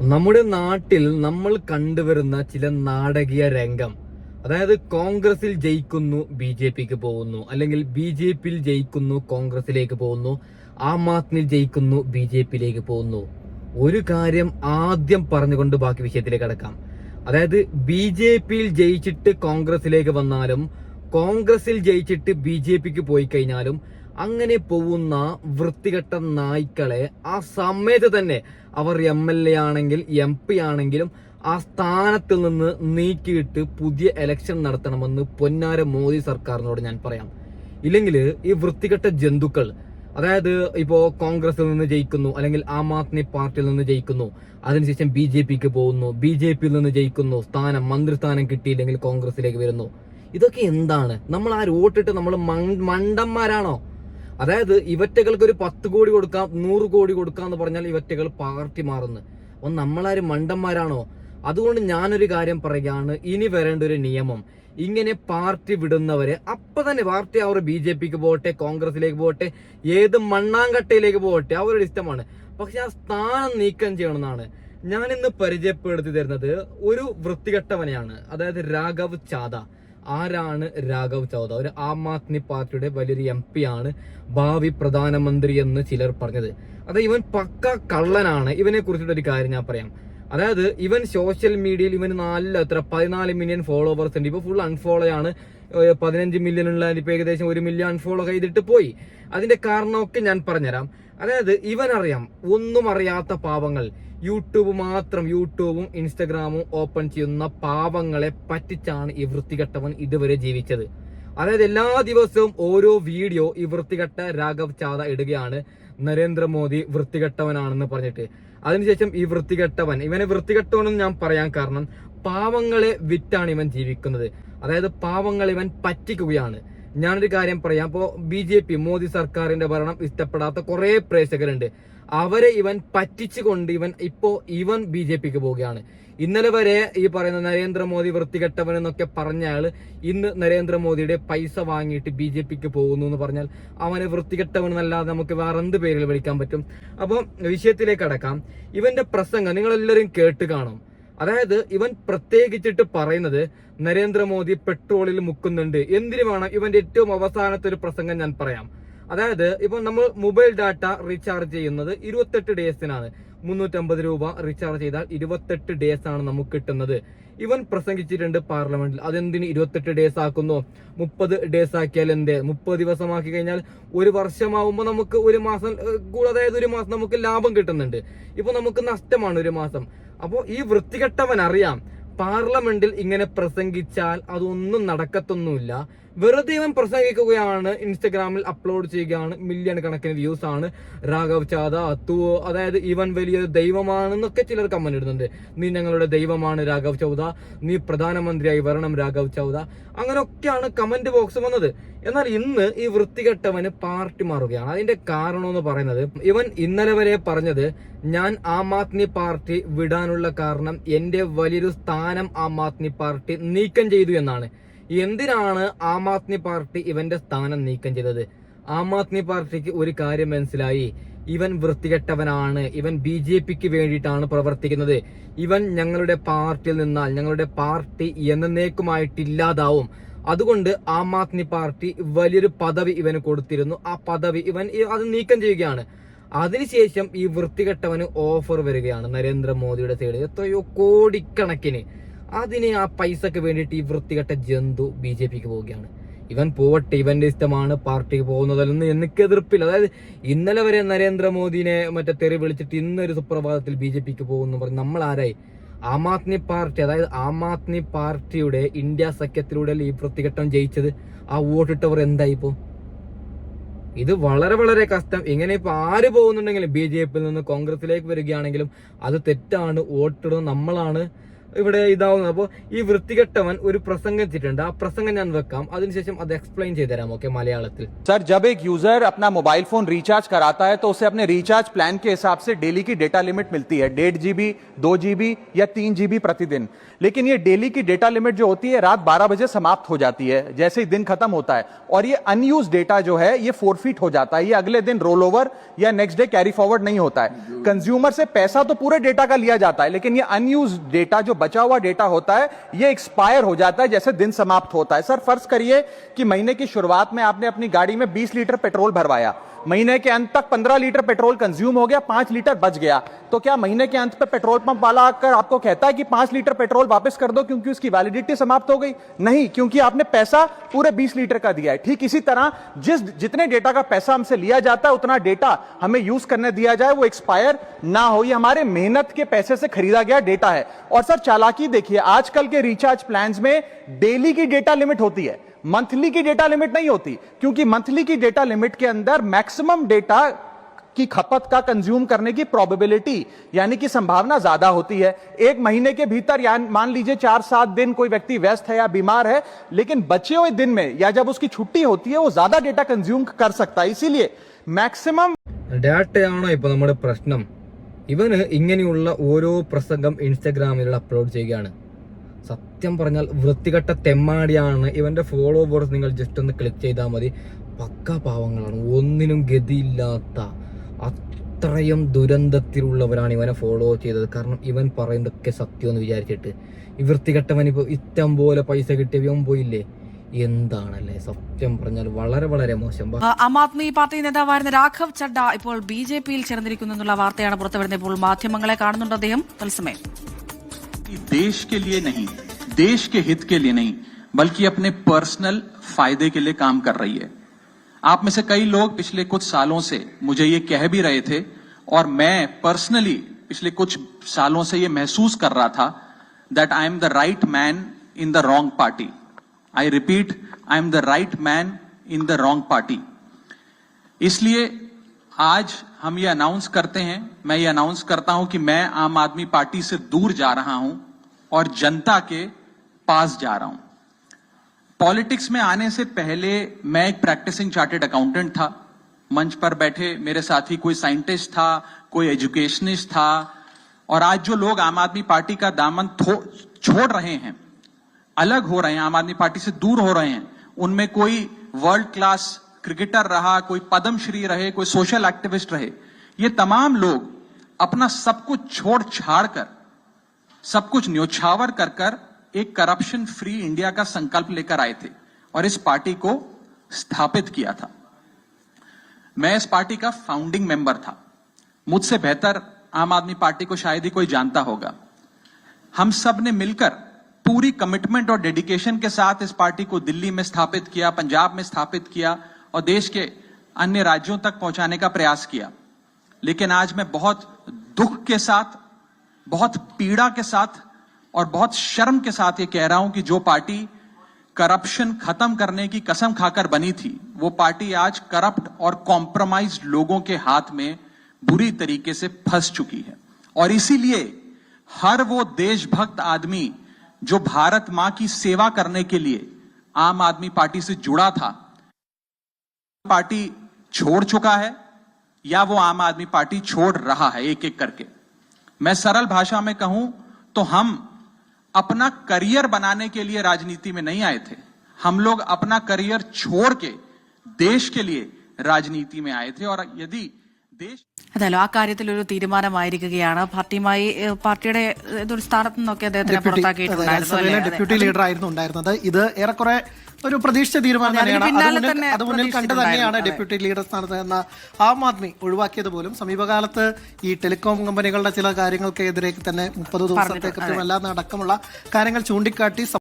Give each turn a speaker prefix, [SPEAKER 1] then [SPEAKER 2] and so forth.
[SPEAKER 1] നമ്മുടെ നാട്ടിൽ നമ്മൾ കണ്ടുവരുന്ന ചില നാടകീയ രംഗം, അതായത് കോൺഗ്രസിൽ ജയിക്കുന്നു ബി ജെ പിക്ക് പോകുന്നു, അല്ലെങ്കിൽ ബി ജെ പിയിൽ ജയിക്കുന്നു കോൺഗ്രസിലേക്ക് പോകുന്നു, ആം ആദ്മിയിൽ ജയിക്കുന്നു ബി ജെ പിയിലേക്ക് പോകുന്നു. ഒരു കാര്യം ആദ്യം പറഞ്ഞുകൊണ്ട് ബാക്കി വിഷയത്തിലേക്ക് കടക്കാം. അതായത് ബി ജെ പിയിൽ ജയിച്ചിട്ട് കോൺഗ്രസിലേക്ക് വന്നാലും കോൺഗ്രസിൽ ജയിച്ചിട്ട് ബി ജെ പിക്ക് പോയി കഴിഞ്ഞാലും അങ്ങനെ പോകുന്ന വൃത്തികെട്ട നായ്ക്കളെ ആ സമയത്ത് തന്നെ അവർ എം എൽ എ ആണെങ്കിൽ എം പി ആണെങ്കിലും ആ സ്ഥാനത്ത് നിന്ന് നീക്കിയിട്ട് പുതിയ ഇലക്ഷൻ നടത്തണമെന്ന് പൊന്നാര മോദി സർക്കാരിനോട് ഞാൻ പറയാം. ഇല്ലെങ്കിൽ ഈ വൃത്തികെട്ട ജന്തുക്കൾ, അതായത് ഇപ്പോ കോൺഗ്രസിൽ നിന്ന് ജയിക്കുന്നു, അല്ലെങ്കിൽ ആം ആദ്മി പാർട്ടിയിൽ നിന്ന് ജയിക്കുന്നു, അതിനുശേഷം ബി ജെ പിക്ക് പോകുന്നു, ബി ജെ പിയിൽ നിന്ന് ജയിക്കുന്നു, മന്ത്രിസ്ഥാനം കിട്ടിയില്ലെങ്കിൽ കോൺഗ്രസിലേക്ക് വരുന്നു. ഇതൊക്കെ എന്താണ്? നമ്മൾ ആ വോട്ടിട്ട് നമ്മൾ മണ്ടന്മാരാണോ? അതായത് ഇവറ്റകൾക്ക് ഒരു 10 കോടി കൊടുക്കാം, 100 കോടി കൊടുക്കാം എന്ന് പറഞ്ഞാൽ ഇവറ്റകൾ പാർട്ടി മാറുന്നു. അപ്പൊ നമ്മളാരും മണ്ടന്മാരാണോ? അതുകൊണ്ട് ഞാനൊരു കാര്യം പറയുകയാണ്, ഇനി വരേണ്ട ഒരു നിയമം, ഇങ്ങനെ പാർട്ടി വിടുന്നവരെ അപ്പൊ തന്നെ പാർട്ടി അവർ ബി ജെ പിക്ക് പോകട്ടെ, കോൺഗ്രസിലേക്ക് പോകട്ടെ, ഏത് മണ്ണാങ്കട്ടയിലേക്ക് പോകട്ടെ, അവരുടെ ഇഷ്ടമാണ്. പക്ഷെ ആ സ്ഥാനം നീക്കം ചെയ്യണമെന്നാണ് ഞാൻ ഇന്ന് പരിചയപ്പെടുത്തി തരുന്നത്. ഒരു വൃത്തികെട്ടവനെയാണ്, അതായത് രാഘവ് ചാദ. ആരാണ് രാഘവ് ചൗധ? ഒരു ആം ആദ്മി പാർട്ടിയുടെ വലിയൊരു എം പി ആണ്, ഭാവി പ്രധാനമന്ത്രി എന്ന് ചിലർ പറഞ്ഞത്. അതായത് ഇവൻ പക്ക കള്ളനാണ്. ഇവനെ കുറിച്ചിട്ട് ഒരു കാര്യം ഞാൻ പറയാം. അതായത് ഇവൻ സോഷ്യൽ മീഡിയയിൽ ഇവന് 14 മില്യൺ ഫോളോവേഴ്സ് ഉണ്ട്. ഇപ്പൊ ഫുൾ അൺഫോളോ ആണ്. 15 മില്യൺ ഉള്ള ഇപ്പൊ ഏകദേശം 1 മില്യൺ അൺഫോളോ ചെയ്തിട്ട് പോയി. അതിന്റെ കാരണമൊക്കെ ഞാൻ പറഞ്ഞുതരാം. അതായത് ഇവൻ അറിയാം, ഒന്നും അറിയാത്ത പാവങ്ങൾ, യൂട്യൂബും ഇൻസ്റ്റഗ്രാമും ഓപ്പൺ ചെയ്യുന്ന പാവങ്ങളെ പറ്റിച്ചാണ് ഈ വൃത്തികെട്ടവൻ ഇതുവരെ ജീവിച്ചത്. അതായത് എല്ലാ ദിവസവും ഓരോ വീഡിയോ ഈ വൃത്തികെട്ട രാഘവ് ചാദ ഇടുകയാണ്, നരേന്ദ്രമോദി വൃത്തികെട്ടവനാണെന്ന് പറഞ്ഞിട്ട്. അതിനുശേഷം ഈ ഇവനെ വൃത്തികെട്ടവനെന്ന് ഞാൻ പറയാൻ കാരണം, പാവങ്ങളെ വിറ്റാണ് ഇവൻ ജീവിക്കുന്നത്. അതായത് പാവങ്ങൾ ഇവൻ പറ്റിക്കുകയാണ്. ഞാനൊരു കാര്യം പറയാം. ഇപ്പോ ബി ജെ പി മോദി സർക്കാരിന്റെ ഭരണം ഇഷ്ടപ്പെടാത്ത കുറെ പ്രേക്ഷകരുണ്ട്. അവരെ ഇവൻ പറ്റിച്ചുകൊണ്ട് ഇവൻ ബി ജെ പിക്ക് പോവുകയാണ്. ഇന്നലെ വരെ ഈ പറയുന്ന നരേന്ദ്രമോദി വൃത്തികെട്ടവൻ എന്നൊക്കെ പറഞ്ഞയാള് ഇന്ന് നരേന്ദ്രമോദിയുടെ പൈസ വാങ്ങിയിട്ട് ബി ജെ പിക്ക് പോകുന്നു എന്ന് പറഞ്ഞാൽ അവനെ വൃത്തികെട്ടവൻ എന്നല്ലാതെ നമുക്ക് വേറെ എന്ത് പേരിൽ വിളിക്കാൻ പറ്റും? അപ്പോൾ വിഷയത്തിലേക്ക് അടക്കാം. ഇവന്റെ പ്രസംഗം നിങ്ങളെല്ലാവരും കേട്ട് കാണും. അതായത് ഇവൻ പ്രത്യേകിച്ചിട്ട് പറയുന്നത് നരേന്ദ്രമോദി പെട്രോളിൽ മുക്കുന്നുണ്ട്. എന്തിനു വേണം? ഇവന്റെ ഏറ്റവും അവസാനത്തെ ഒരു പ്രസംഗം ഞാൻ പറയാം. അതായത് ഇപ്പൊ നമ്മൾ മൊബൈൽ ഡാറ്റ റീചാർജ് ചെയ്യുന്നത് 28 ഡേയ്സിനാണ്. 350 രൂപ റീചാർജ് ചെയ്താൽ 28 ഡേയ്സ് ആണ് നമുക്ക് കിട്ടുന്നത്. ഇവൻ പ്രസംഗിച്ചിട്ടുണ്ട് പാർലമെന്റിൽ. അതെന്തിന് 28 ഡേയ്സ് ആക്കുന്നു? 30 ഡേയ്സ് ആക്കിയാൽ എന്തേ? 30 ദിവസമാക്കി കഴിഞ്ഞാൽ ഒരു വർഷമാവുമ്പോൾ നമുക്ക് ഒരു മാസം, അതായത് ഒരു മാസം നമുക്ക് ലാഭം കിട്ടുന്നുണ്ട്. ഇപ്പൊ നമുക്ക് നഷ്ടമാണ് ഒരു മാസം. അപ്പോ ഈ വൃത്തികെട്ടവൻ അറിയാം, പാർലമെന്റിൽ ഇങ്ങനെ പ്രസംഗിച്ചാൽ അതൊന്നും നടക്കത്തൊന്നുമില്ല. വെറുതെ ഇവൻ പ്രസംഗിക്കുകയാണ്, ഇൻസ്റ്റഗ്രാമിൽ അപ്ലോഡ് ചെയ്യുകയാണ്, മില്യൺ കണക്കിന് വ്യൂസ് ആണ്. രാഘവ് ചാദ അതായത് ഇവൻ വലിയൊരു ദൈവമാണെന്നൊക്കെ ചിലർ കമന്റ് ഇടുന്നുണ്ട്. നീ ഞങ്ങളുടെ ദൈവമാണ് രാഘവ് ചൗധ, നീ പ്രധാനമന്ത്രിയായി വരണം രാഘവ് ചൗധ, അങ്ങനെയൊക്കെയാണ് കമന്റ് ബോക്സ് വന്നത്. എന്നാൽ ഇന്ന് ഈ വൃത്തികെട്ടവന് പാർട്ടി മാറുകയാണ്. അതിന്റെ കാരണം എന്ന് പറയുന്നത്, ഇവൻ ഇന്നലെ വരെ പറഞ്ഞത് ഞാൻ ആം ആദ്മി പാർട്ടി വിടാനുള്ള കാരണം എന്റെ വലിയൊരു സ്ഥാനം ആം ആദ്മി പാർട്ടി നീക്കം ചെയ്തു എന്നാണ്. എന്തിനാണ് ആം ആദ്മി പാർട്ടി ഇവന്റെ സ്ഥാനം നീക്കം ചെയ്തത്? ആം ആദ്മി പാർട്ടിക്ക് ഒരു കാര്യം മനസ്സിലായി, ഇവൻ വൃത്തികെട്ടവനാണ്, ഇവൻ ബി ജെ പിക്ക് വേണ്ടിയിട്ടാണ് പ്രവർത്തിക്കുന്നത്. ഇവൻ ഞങ്ങളുടെ പാർട്ടിയിൽ നിന്നാൽ ഞങ്ങളുടെ പാർട്ടി എന്നേക്കുമായിട്ടില്ലാതാവും. അതുകൊണ്ട് ആം ആദ്മി പാർട്ടി വലിയൊരു പദവി ഇവന് കൊടുത്തിരുന്നു. ആ പദവി ഇവൻ അത് നീക്കം ചെയ്യുകയാണ്. അതിനുശേഷം ഈ വൃത്തികെട്ടവന് ഓഫർ വരികയാണ് നരേന്ദ്രമോദിയുടെ സൈഡിൽ, എത്രയോ കോടിക്കണക്കിന്. അതിന് ആ പൈസക്ക് വേണ്ടിയിട്ട് ഈ വൃത്തികെട്ട ജന്തു ബി ജെ പിക്ക് പോവുകയാണ്. ഇവൻ പോവട്ടെ, ഇവന്റെ ഇഷ്ടമാണ് പാർട്ടിക്ക് പോകുന്നതല്ലെന്ന് എനിക്ക് എതിർപ്പില്ല. അതായത് ഇന്നലെ വരെ നരേന്ദ്രമോദിനെ തെറി വിളിച്ചിട്ട് ഇന്നൊരു സുപ്രഭാതത്തിൽ ബി ജെ പിക്ക് പോകുന്നു പറഞ്ഞ് നമ്മൾ ആരായി? ആം ആദ്മി പാർട്ടി, അതായത് ആം ആദ്മി പാർട്ടിയുടെ ഇന്ത്യ സഖ്യത്തിലൂടെ ഈ വൃത്തികെട്ടം ജയിച്ചത്. ആ വോട്ടിട്ടവർ എന്തായിപ്പോ? ഇത് വളരെ വളരെ കഷ്ടം. ഇങ്ങനെ ഇപ്പൊ ആര് പോകുന്നുണ്ടെങ്കിലും ബി ജെ പിയിൽ നിന്ന് കോൺഗ്രസിലേക്ക് വരികയാണെങ്കിലും അത് തെറ്റാണ്. വോട്ടിടുന്നത് നമ്മളാണ്. ഇവിടെ ഇതാവുന്നത്. അപ്പോൾ ഈ വൃത്തികെട്ടവൻ ഒരു പ്രസംഗം എത്തിയിട്ടുണ്ട്, ആ പ്രസംഗം ഞാൻ വെക്കാം, അതിനുശേഷം അത് എക്സ്പ്ലെയിൻ ചെയ്തു തരാം. ഓക്കെ, മലയാളത്തിൽ.
[SPEAKER 2] सर, जब एक यूजर अपना मोबाइल फोन रिचार्ज कराता है तो उसे अपने रिचार्ज प्लान के हिसाब से डेली की डेटा लिमिट मिलती है, 1.5 GB, 2 GB या 3 GB प्रतिदिन. लेकिन ये डेली की डेटा लिमिट जो होती है रात 12 बजे समाप्त हो जाती है जैसे ही दिन खत्म होता है, और ये अनयूज डेटा जो है ये फोरफीट हो जाता है, ये अगले दिन रोल ओवर या नेक्स्ट डे कैरी फॉरवर्ड नहीं होता है. कंज्यूमर से पैसा तो पूरे डेटा का लिया जाता है, लेकिन ये अनयूज डेटा जो बचा हुआ डेटा होता है ये एक्सपायर हो जाता है जैसे दिन समाप्त होता है. सर, फर्ज करिए कि महीने की शुरुआत में आपने अपनी गाड़ी में 20 लीटर पेट्रोल भरवाया, महीने के अंत तक 15 लीटर पेट्रोल कंज्यूम हो गया, 5 लीटर बच गया, तो क्या महीने के अंत पे पेट्रोल पंप वाला आकर आपको कहता है कि 5 लीटर पेट्रोल वापस कर दो क्योंकि उसकी वैलिडिटी समाप्त हो गई? नहीं, क्योंकि आपने पैसा पूरे 20 लीटर का दिया है. ठीक इसी तरह जितने डेटा का पैसा हमसे लिया जाता है उतना डेटा हमें यूज करने दिया जाए, वो एक्सपायर ना हो. ये हमारे मेहनत के पैसे से खरीदा गया डेटा है. और सर, चालाकी देखिए, आजकल के रिचार्ज प्लान्स में डेली की डेटा लिमिट होती है, मंथली की डेटा लिमिट नहीं होती, क्योंकि मंथली की डेटा लिमिट के अंदर मैक्सिमम डेटा की खपत का कंज्यूम करने की प्रोबेबिलिटी यानी कि संभावना ज्यादा होती है. एक महीने के भीतर या मान लीजिए 4-7 दिन कोई व्यक्ति व्यस्त है या बीमार है, लेकिन बचे हुए दिन में या जब उसकी छुट्टी होती है वो ज्यादा डेटा कंज्यूम कर सकता है. इसीलिए मैक्सिमम
[SPEAKER 1] ഡാറ്റയാണോ ഇപ്പൊ നമ്മുടെ പ്രശ്നം? ഇവന് ഇങ്ങനെയുള്ള ഓരോ പ്രസംഗം ഇൻസ്റ്റഗ്രാമിൽ അപ്ലോഡ് ചെയ്യുകയാണ്. സത്യം പറഞ്ഞാൽ വൃത്തികെട്ട തെമ്മാടിയാണ്. ഇവന്റെ ഫോളോവേഴ്സ് നിങ്ങൾ ജസ്റ്റ് ഒന്ന് ക്ലിക്ക് ചെയ്താൽ മതി, പക്ക പാവങ്ങളാണ്, ഒന്നിനും ഗതിയില്ലാത്ത അത്രയും ദുരന്തത്തിലുള്ളവരാണ് ഇവനെ ഫോളോ ചെയ്തത്. കാരണം ഇവൻ പറയുന്നതൊക്കെ സത്യം എന്ന് വിചാരിച്ചിട്ട് ഈ വൃത്തികെട്ടവൻ ഇപ്പോൾ ഇഷ്ടം പോലെ പൈസ കിട്ടിയവൻ പോയില്ലേ, എന്താണല്ലേ സത്യം പറഞ്ഞാൽ വളരെ വളരെ മോശം.
[SPEAKER 3] ആം ആദ്മി പാർട്ടി നേതാവായിരുന്ന രാഘവ് ചഡ്ഡ ഇപ്പോൾ BJP-യിൽ ചേർന്നിരിക്കുന്നു എന്നുള്ള വാർത്തയാണ് പുറത്തുവരുന്നത്. ഇപ്പോൾ മാധ്യമങ്ങളെ കാണുന്നുണ്ട് അദ്ദേഹം തത്സമയം.
[SPEAKER 4] देश के लिए नहीं, देश के हित के लिए नहीं, बल्कि अपने पर्सनल फायदे के लिए काम कर रही है. आप में से कई लोग पिछले कुछ सालों से मुझे ये कह भी रहे थे, और मैं पर्सनली पिछले कुछ सालों से ये महसूस कर रहा था that I am the right man in the wrong party. I repeat, I am the right man in the wrong party. इसलिए आज हम ये अनाउंस करते हैं, मैं ये अनाउंस करता हूं कि मैं आम आदमी पार्टी से दूर जा रहा हूं और जनता के पास जा रहा हूं. पॉलिटिक्स में आने से पहले मैं एक प्रैक्टिसिंग चार्टर्ड अकाउंटेंट था. मंच पर बैठे मेरे साथी कोई साइंटिस्ट था, कोई एजुकेशनिस्ट था, और आज जो लोग आम आदमी पार्टी का दामन छोड़ रहे हैं, अलग हो रहे हैं, आम आदमी पार्टी से दूर हो रहे हैं, उनमें कोई वर्ल्ड क्लास क्रिकेटर रहा, कोई पद्मश्री रहे, कोई सोशल एक्टिविस्ट रहे. ये तमाम लोग अपना सब कुछ छोड़ छाड़ कर, सब कुछ न्योछावर कर कर एक करप्शन फ्री इंडिया का संकल्प लेकर आए थे और इस पार्टी को स्थापित किया था. मैं इस पार्टी का फाउंडिंग मेंबर था. मुझसे बेहतर आम आदमी पार्टी को शायद ही कोई जानता होगा. हम सब ने मिलकर पूरी कमिटमेंट और डेडिकेशन के साथ इस पार्टी को दिल्ली में स्थापित किया, पंजाब में स्थापित किया और देश के अन्य राज्यों तक पहुंचाने का प्रयास किया. लेकिन आज मैं बहुत दुख के साथ, बहुत पीड़ा के साथ और बहुत शर्म के साथ ये कह रहा हूं कि जो पार्टी करप्शन खत्म करने की कसम खाकर बनी थी, वो पार्टी आज करप्ट और कॉम्प्रोमाइज्ड लोगों के हाथ में बुरी तरीके से फंस चुकी है. और इसीलिए हर वो देशभक्त आदमी जो भारत मां की सेवा करने के लिए आम आदमी पार्टी से जुड़ा था, पार्टी छोड़ चुका है या वो आम आदमी पार्टी छोड़ रहा है एक एक करके. मैं सरल भाषा में कहूं तो हम अपना करियर बनाने के लिए राजनीति में नहीं आए थे. हम लोग अपना करियर छोड़ के देश के लिए राजनीति में आए थे. और यदि देश
[SPEAKER 3] അതായാലും ആ കാര്യത്തിൽ ഒരു തീരുമാനമായിരിക്കുകയാണ്. പാർട്ടിയുടെ ഇതൊരു സ്ഥാനത്ത് നിന്നൊക്കെ അദ്ദേഹത്തിനെ പുറത്താക്കിയിട്ടുണ്ടായിരുന്നു.
[SPEAKER 5] ഡെപ്യൂട്ടി ലീഡർ ആയിരുന്നു ഉണ്ടായിരുന്നത്. ഇത് ഏറെക്കുറെ ഒരു പ്രതീക്ഷിച്ച തീരുമാനം തന്നെയാണ്. അത് മുന്നിൽ കണ്ടു തന്നെയാണ് ഡെപ്യൂട്ടി ലീഡർ സ്ഥാനത്ത് എന്ന ആം ആദ്മി ഒഴിവാക്കിയത് പോലും. സമീപകാലത്ത് ഈ ടെലികോം കമ്പനികളുടെ ചില കാര്യങ്ങൾക്കെതിരെ തന്നെ 30 ദിവസത്തെ കൃത്യമല്ലാന്ന് അടക്കമുള്ള കാര്യങ്ങൾ ചൂണ്ടിക്കാട്ടി